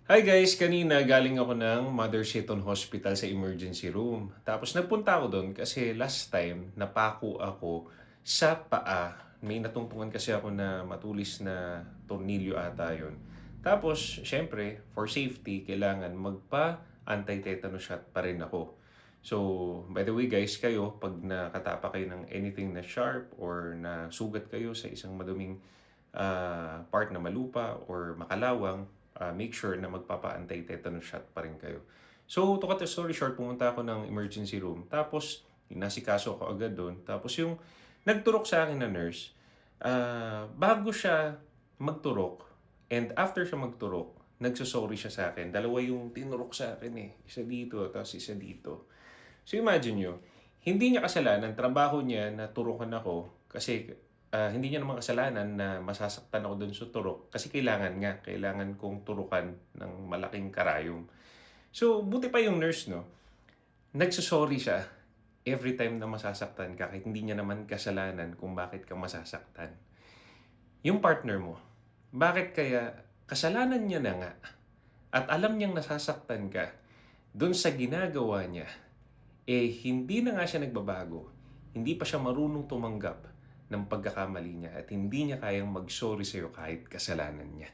Hi guys, kanina galing ako ng Mother Seton Hospital sa emergency room. Tapos nagpunta ako doon kasi last time napako ako sa paa. May natungtungan kasi ako na matulis na tornilyo ata yun. Tapos, syempre, for safety, kailangan magpa-anti-tetanus shot pa rin ako. So, by the way guys, kayo, pag nakatapa kayo ng anything na sharp or na sugat kayo sa isang maduming part na malupa or makalawang, make sure na magpapa-anti-tetanus shot pa rin kayo. So, to cut the story short, pumunta ako ng emergency room. Tapos, inasikaso ko agad doon. Tapos yung nagturok sa akin na nurse, bago siya magturok, and after siya magturok, nagsasorry siya sa akin. Dalawa yung tinurok sa akin eh. Isa dito, tapos isa dito. So imagine nyo, hindi niya kasalanan, trabaho niya na turukan ako kasi hindi niya naman kasalanan na masasaktan ako dun sa turok kasi kailangan kong turukan ng malaking karayom. So buti pa yung nurse, no? Nagsusorry siya every time na masasaktan ka kahit hindi niya naman kasalanan kung bakit ka masasaktan. Yung partner mo, bakit kaya kasalanan niya na nga at alam niyang nasasaktan ka dun sa ginagawa niya, hindi na nga siya nagbabago. Hindi pa siya marunong tumanggap ng pagkakamali niya at hindi niya kayang mag-sorry sa'yo kahit kasalanan niya.